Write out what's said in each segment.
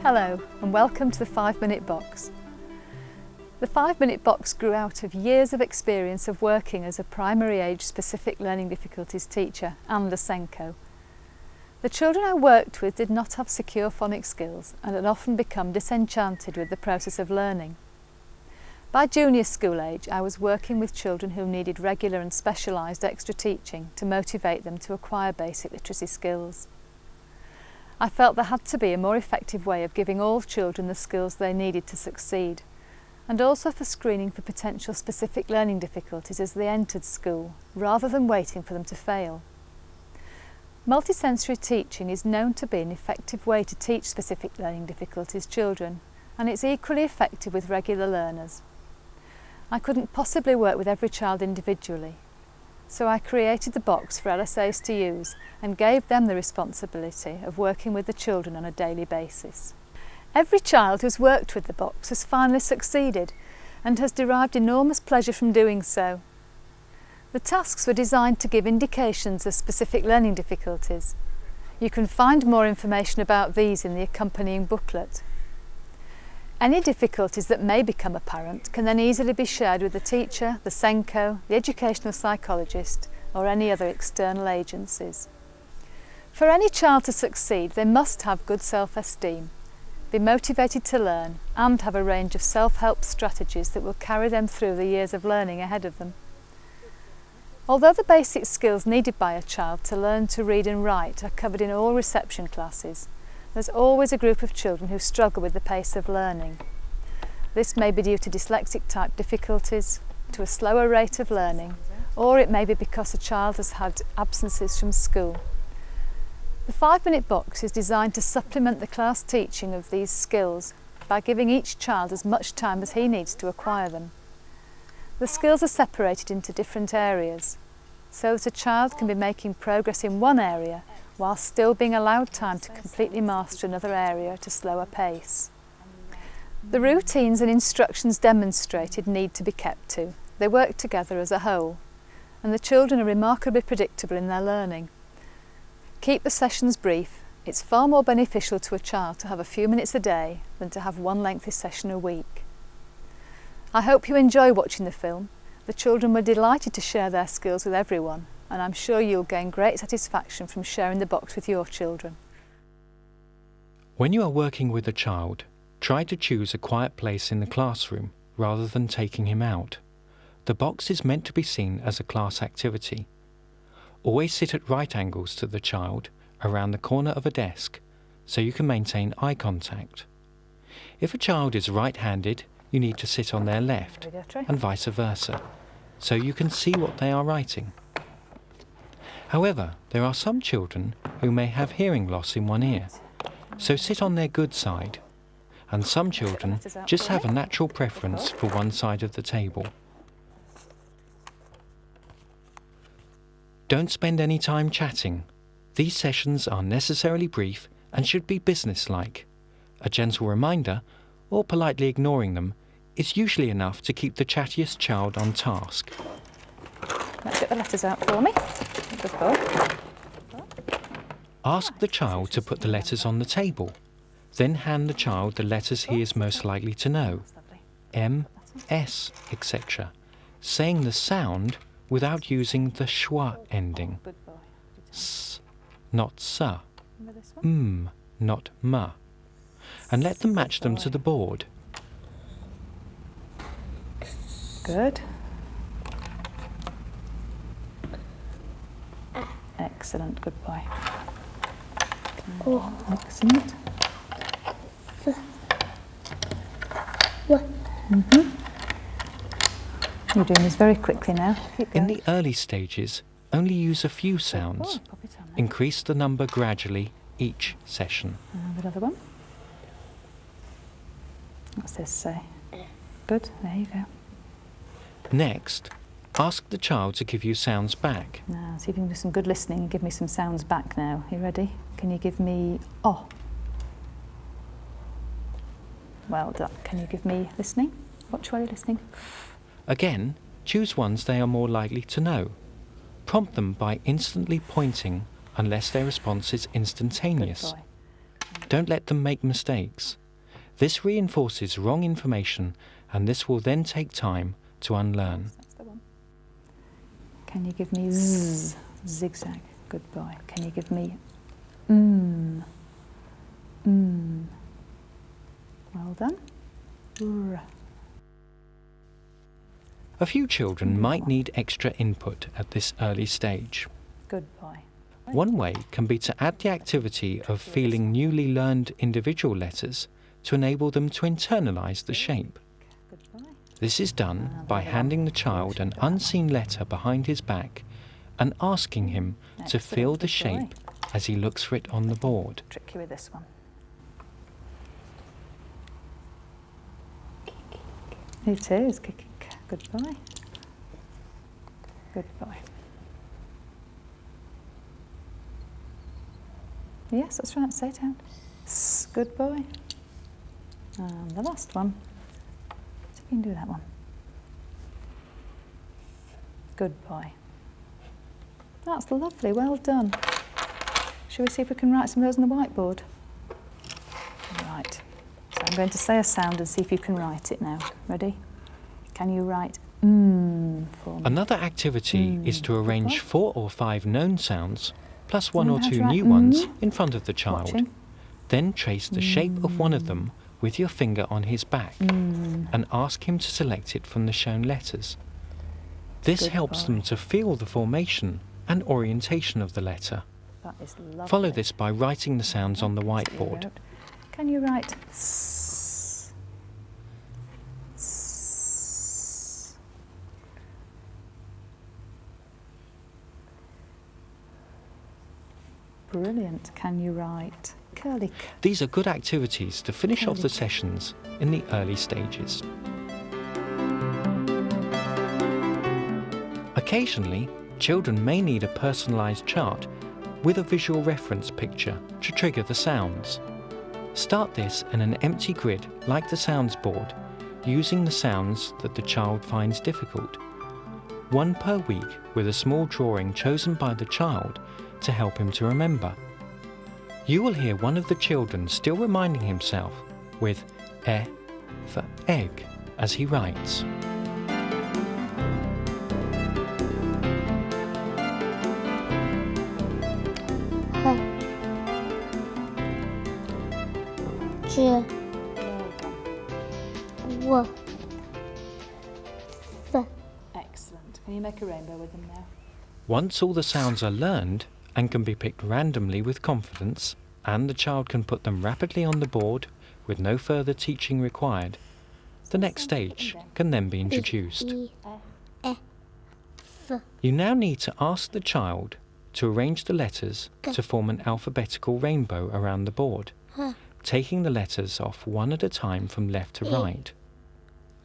Hello and welcome to the 5-Minute Box. The 5-Minute Box grew out of years of experience of working as a primary age specific learning difficulties teacher and a Senko. The children I worked with did not have secure phonics skills and had often become disenchanted with the process of learning. By junior school age, I was working with children who needed regular and specialised extra teaching to motivate them to acquire basic literacy skills. I felt there had to be a more effective way of giving all children the skills they needed to succeed, and also for screening for potential specific learning difficulties as they entered school, rather than waiting for them to fail. Multisensory teaching is known to be an effective way to teach specific learning difficulties children, and it's equally effective with regular learners. I couldn't possibly work with every child individually, so I created the box for LSAs to use and gave them the responsibility of working with the children on a daily basis. Every child who's worked with the box has finally succeeded and has derived enormous pleasure from doing so. The tasks were designed to give indications of specific learning difficulties. You can find more information about these in the accompanying booklet. Any difficulties that may become apparent can then easily be shared with the teacher, the Senko, the educational psychologist or any other external agencies. For any child to succeed, they must have good self-esteem, be motivated to learn and have a range of self-help strategies that will carry them through the years of learning ahead of them. Although the basic skills needed by a child to learn to read and write are covered in all reception classes, there's always a group of children who struggle with the pace of learning. This may be due to dyslexic type difficulties, to a slower rate of learning, or it may be because a child has had absences from school. The 5-Minute Box is designed to supplement the class teaching of these skills by giving each child as much time as he needs to acquire them. The skills are separated into different areas, so that a child can be making progress in one area while still being allowed time to completely master another area at a slower pace. The routines and instructions demonstrated need to be kept to. They work together as a whole, and the children are remarkably predictable in their learning. Keep the sessions brief. It's far more beneficial to a child to have a few minutes a day than to have one lengthy session a week. I hope you enjoy watching the film. The children were delighted to share their skills with everyone, and I'm sure you'll gain great satisfaction from sharing the box with your children. When you are working with a child, try to choose a quiet place in the classroom rather than taking him out. The box is meant to be seen as a class activity. Always sit at right angles to the child around the corner of a desk so you can maintain eye contact. If a child is right-handed, you need to sit on their left and vice versa, so you can see what they are writing. However, there are some children who may have hearing loss in one ear, so sit on their good side, and some children just have a natural preference for one side of the table. Don't spend any time chatting. These sessions are necessarily brief and should be businesslike. A gentle reminder, or politely ignoring them, is usually enough to keep the chattiest child on task. Let's get the letters out for me. Good boy. Ask the child to put the letters on the table. Then hand the child the letters he is most likely to know. M, S, etc. Saying the sound without using the schwa ending. S, not sa. M, not ma. And let them match them to the board. Good. Excellent, good boy. Oh. Excellent. You're doing this very quickly now. In the early stages, only use a few sounds. Increase the number gradually each session. Another one. What's this say? Good, there you go. Next, ask the child to give you sounds back. Now, see if you can do some good listening and give me some sounds back now. You ready? Can you give me oh? Well done. Can you give me listening? Which way are you listening? Again, choose ones they are more likely to know. Prompt them by instantly pointing unless their response is instantaneous. Good boy. Don't let them make mistakes. This reinforces wrong information, and this will then take time to unlearn. That's the one. Can you give me zzz, zigzag? Good boy. Can you give me mm? Well done. R. A few children might need extra input at this early stage. Good boy. One way can be to add the activity of feeling newly learned individual letters to enable them to internalise the shape. Good boy. This is done by handing the child an unseen letter behind his back and asking him to feel the shape as he looks for it on the board. Trick you with this one. It is kicking. Good boy. Good boy. Yes, that's right. Say it out. S. Good boy. And the last one. See if you can do that one. Good boy. That's lovely. Well done. Shall we see if we can write some of those on the whiteboard? Right. So I'm going to say a sound and see if you can write it now. Ready? Can you write for me? Another activity is to arrange 4 or 5 known sounds plus 1 or Remember how 2 to write new ones in front of the child. Watching. Then trace the shape of one of them with your finger on his back and ask him to select it from the shown letters. This Good helps boy. them to feel the formation and orientation of the letter. That is lovely. Follow this by writing the sounds on the See what you whiteboard. wrote. Can you write S? S. Brilliant. Can you write curly K? These are good activities to finish off the sessions in the early stages. Occasionally, children may need a personalised chart with a visual reference picture to trigger the sounds. Start this in an empty grid like the sounds board, using the sounds that the child finds difficult. 1 per week with a small drawing chosen by the child to help him to remember. You will hear one of the children still reminding himself with E for egg as he writes. J W F. Excellent. Can you make a rainbow with them now? Once all the sounds are learned and can be picked randomly with confidence, and the child can put them rapidly on the board with no further teaching required, the next stage can then be introduced. E F. You now need to ask the child to arrange the letters to form an alphabetical rainbow around the board, taking the letters off one at a time from left to right.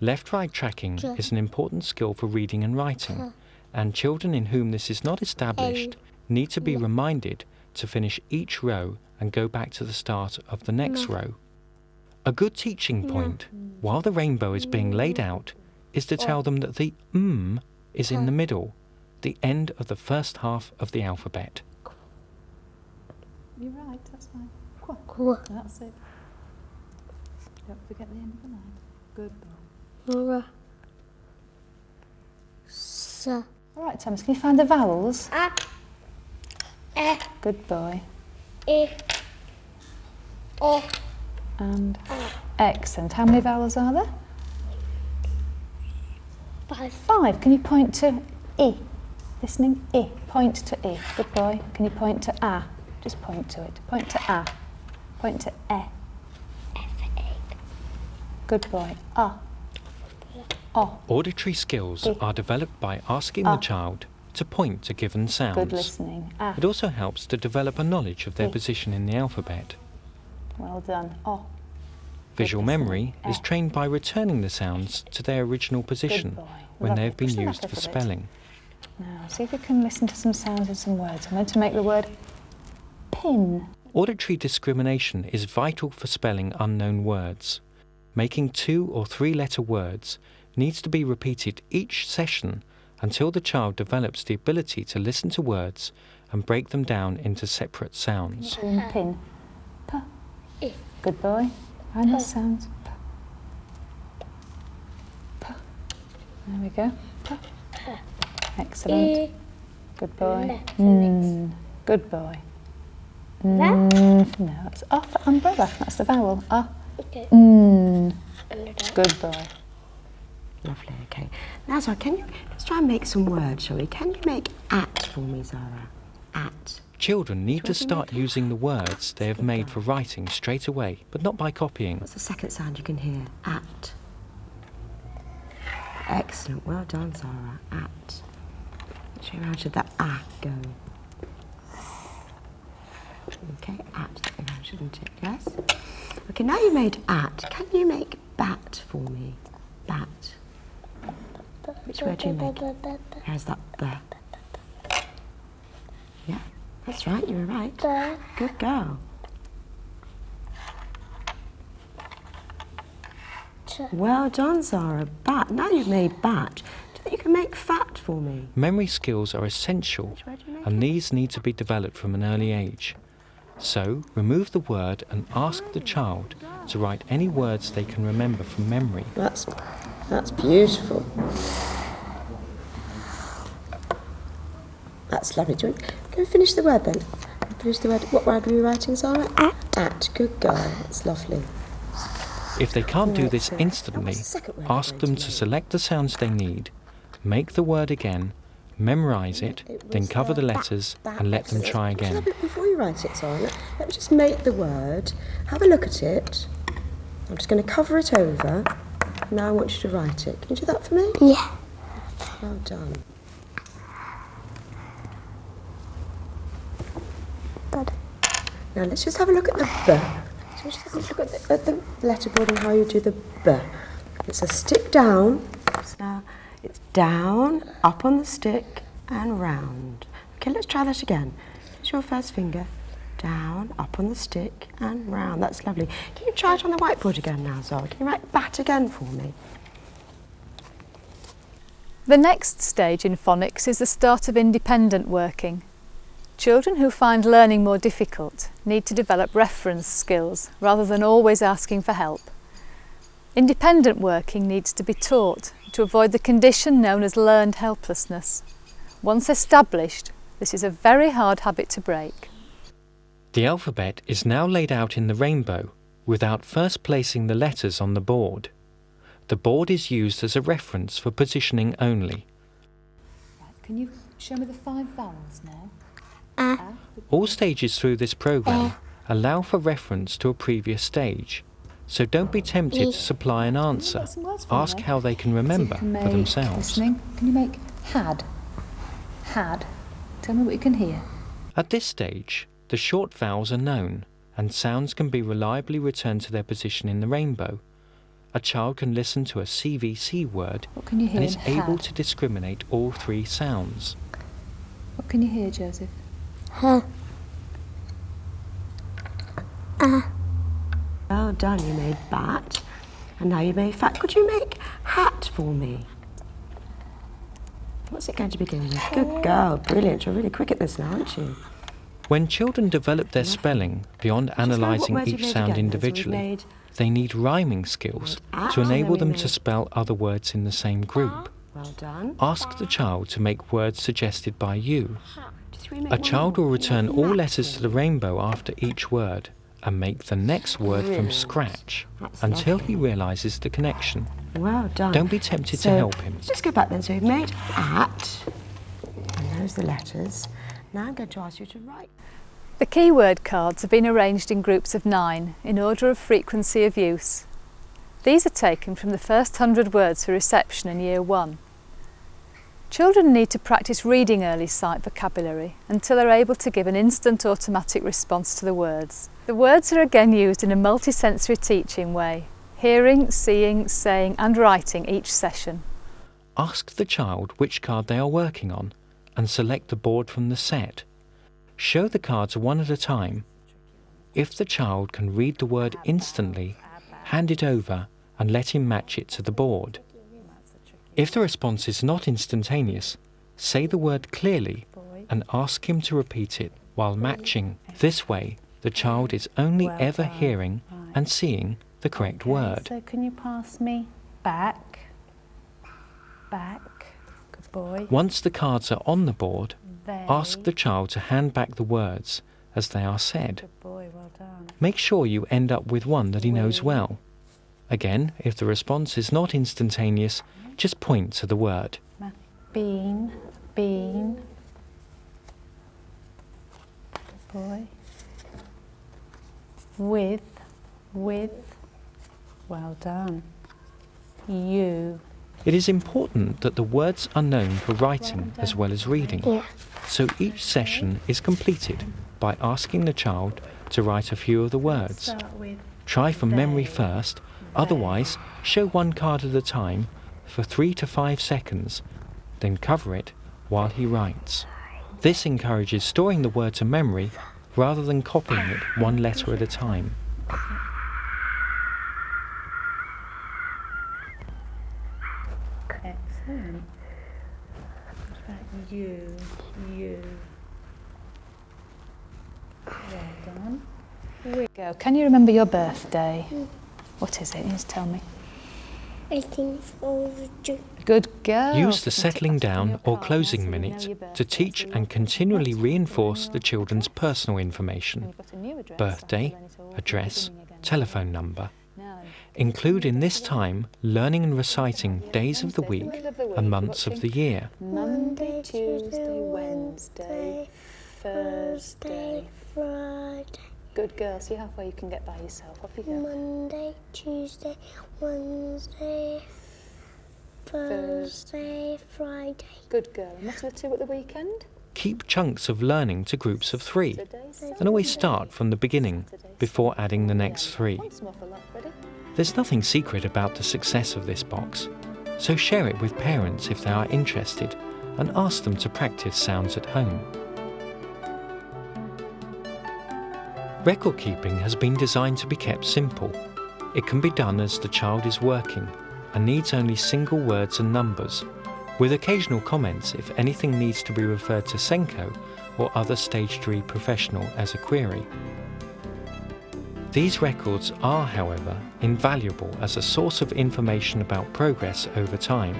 Left-right tracking is an important skill for reading and writing, and children in whom this is not established need to be reminded to finish each row and go back to the start of the next row. A good teaching point, while the rainbow is being laid out, is to tell them that the is in the middle, the end of the first half of the alphabet. You're right, that's fine. Qu. That's it. Don't forget the end of the line. Good boy. R. S. All right, Thomas, can you find the vowels? A. E. Good boy. I. O. And excellent. How many vowels are there? 5. 5. Can you point to I? Listening, I. Point to I. Good boy. Can you point to A? Just point to it. Point to A. Point to E. Good boy. A. O. Auditory skills are developed by asking the child to point to given sounds. Good listening. A. It also helps to develop a knowledge of their position in the alphabet. Well done. O. Visual memory is trained by returning the sounds to their original position boy. when they Lovely. have been Push them used back a for little bit. spelling. Now, see if you can listen to some sounds and some words. I'm going to make the word pin. Auditory discrimination is vital for spelling unknown words. Making 2 or 3 letter words needs to be repeated each session until the child develops the ability to listen to words and break them down into separate sounds. Pin. P. I. Good boy. And the sounds. P. There we go. P. Excellent. Good boy. Good boy. No, it's off the umbrella. That's the vowel. Okay. Good boy. Lovely, okay. Now, Zara, let's try and make some words, shall we? Can you make at for me, Zara? At. Children need to start using the words they have made for writing straight away, but not by copying. What's the second sound you can hear? At. Excellent, well done, Zara. At. Show me how should that ah go? Okay, at, shouldn't it? Yes? Okay, now you made at. Can you make bat for me? Bat. Which word do you make? How's that? The. Yeah, that's right, you were right. Good girl. Well done, Zara. Bat. Now you've made bat. Do you think you can make fat for me? Memory skills are essential, and these need to be developed from an early age. So, remove the word and ask the child to write any words they can remember from memory. That's beautiful. That's lovely. Do you want to go and finish the word then? Finish the word. What word were you writing, Zara? At. Good girl. That's lovely. If they can't do this instantly, ask them to select the sounds they need, make the word again, memorise it, then cover the letters and let them try again. Before you write it, Zara, let me just make the word, have a look at it. I'm just going to cover it over. Now I want you to write it. Can you do that for me? Yeah. Well done. Good. Now let's just have a look at the B. So let's just have a look at the letterboard and how you do the B. It's a stick down. Now it's down, up on the stick and round. Okay, let's try that again. Use your first finger. Down, up on the stick and round. That's lovely. Can you try it on the whiteboard again now, Zara? Can you write bat again for me? The next stage in phonics is the start of independent working. Children who find learning more difficult need to develop reference skills rather than always asking for help. Independent working needs to be taught to avoid the condition known as learned helplessness. Once established, this is a very hard habit to break. The alphabet is now laid out in the rainbow without first placing the letters on the board. The board is used as a reference for positioning only. Can you show me the 5 vowels now? All stages through this programme allow for reference to a previous stage, so don't be tempted to supply an answer. Ask how they can remember for themselves. Listening. Can you make had? Had. Tell me what you can hear. At this stage, the short vowels are known, and sounds can be reliably returned to their position in the rainbow. A child can listen to a CVC word What can you hear and is in able had? to discriminate all 3 sounds. What can you hear, Joseph? Huh. Well done, you made bat. And now you made fat. Could you make hat for me? What's it going to begin with? Good girl, brilliant. You're really quick at this now, aren't you? When children develop their spelling beyond analysing each sound individually, they need rhyming skills to enable them to spell other words in the same group. Well done. Ask the child to make words suggested by you. A child will return all letters to the rainbow after each word and make the next word from scratch until he realises the connection. Well done. Don't be tempted to help him. Let's just go back then. So we've made at, and those are the letters. Now I'm going to ask you to write. The keyword cards have been arranged in groups of 9 in order of frequency of use. These are taken from the first 100 words for reception in Year 1. Children need to practice reading early sight vocabulary until they're able to give an instant automatic response to the words. The words are again used in a multisensory teaching way, hearing, seeing, saying and writing each session. Ask the child which card they are working on and select the board from the set. Show the cards one at a time. If the child can read the word instantly, hand it over and let him match it to the board. If the response is not instantaneous, say the word clearly and ask him to repeat it while matching. This way, the child is only Well ever done. hearing Right. and seeing the correct Okay, word. So can you pass me back? Back. Good boy. Once the cards are on the board, ask the They. child to hand back the words as they are said. Good boy, well done. Make sure you end up with one that he knows We. well. Again, if the response is not instantaneous, just point to the word. Bean, bean. Good boy. With, well done. You. It is important that the words are known for writing as well as reading. Yeah. So each session is completed by asking the child to write a few of the words. Start with Try from memory they. first, otherwise show one card at a time for 3 to 5 seconds, then cover it while he writes. This encourages storing the word to memory rather than copying it one letter at a time. Excellent. What about you? You. Well done. Go. Can you remember your birthday? What is it? Just tell me. 1842. Good girl. Use the Tick settling that on down your or card now so closing you know minute your to birthday, teach so and you'll continually put your reinforce the address children's personal and information. you've got a new address, Birthday, so then it's all address, beginning again. telephone number. Now then, Include in this time learning and reciting days of the week and months of the year. Monday, Tuesday, Wednesday, Thursday. Friday. Good girl. See how far you can get by yourself. Off you go. Monday, Tuesday, Wednesday, Thursday, Friday. Good girl. And what are the two at the weekend? Keep chunks of learning to groups of 3 Saturday, and always start from the beginning before adding the next 3. Once more for luck, ready? There's nothing secret about the success of this box, so share it with parents if they are interested and ask them to practice sounds at home. Record keeping has been designed to be kept simple. It can be done as the child is working and needs only single words and numbers, with occasional comments if anything needs to be referred to Senko or other Stage 3 professional as a query. These records are, however, invaluable as a source of information about progress over time.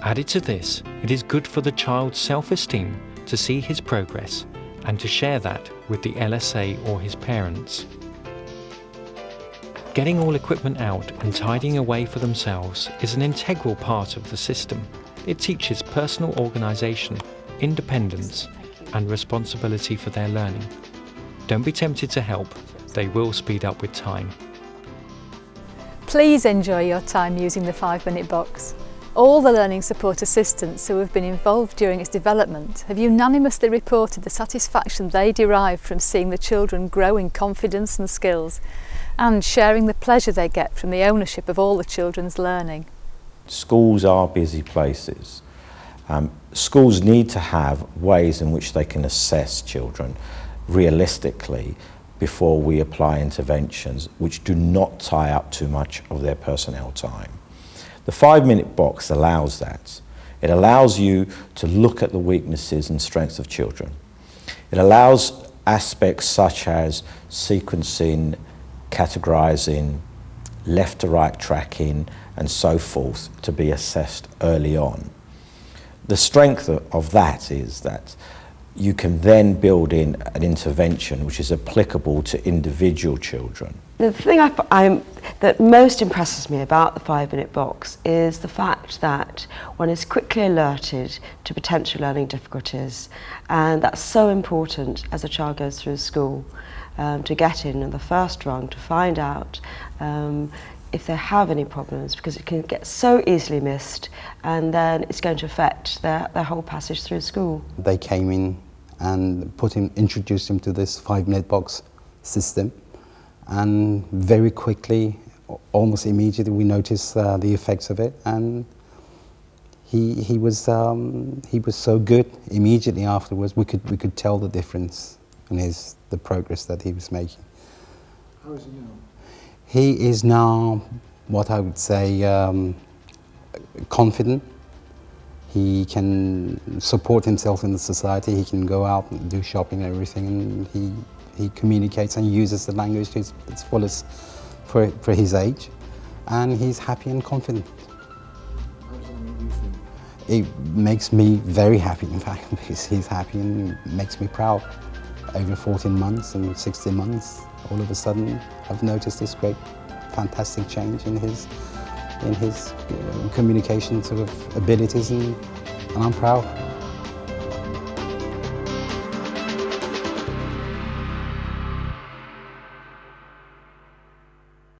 Added to this, it is good for the child's self-esteem to see his progress and to share that with the LSA or his parents. Getting all equipment out and tidying away for themselves is an integral part of the system. It teaches personal organisation, independence, and responsibility for their learning. Don't be tempted to help, they will speed up with time. Please enjoy your time using the 5-minute box. All the learning support assistants who have been involved during its development have unanimously reported the satisfaction they derive from seeing the children grow in confidence and skills, and sharing the pleasure they get from the ownership of all the children's learning. Schools are busy places. Schools need to have ways in which they can assess children realistically before we apply interventions which do not tie up too much of their personnel time. The 5-minute box allows that. It allows you to look at the weaknesses and strengths of children. It allows aspects such as sequencing, categorizing, left to right tracking, and so forth to be assessed early on. The strength of that is that you can then build in an intervention which is applicable to individual children. The thing that most impresses me about the 5-minute box is the fact that one is quickly alerted to potential learning difficulties, and that's so important as a child goes through school, to get in the first rung to find out if they have any problems, because it can get so easily missed and then it's going to affect their whole passage through school. They came in and introduced him to this 5-minute box system, and very quickly, almost immediately, we noticed the effects of it, and he was so good. Immediately afterwards, we could tell the difference in the progress that he was making. How is he now? He is now what I would say confident. He can support himself in the society. He can go out and do shopping and everything, and he communicates and uses the language to its fullest for his age, and he's happy and confident. How does that make you feel? It makes me very happy, in fact, because he's happy and makes me proud. Over 14 months and 16 months, all of a sudden, I've noticed this great, fantastic change in his communication sort of abilities, and I'm proud.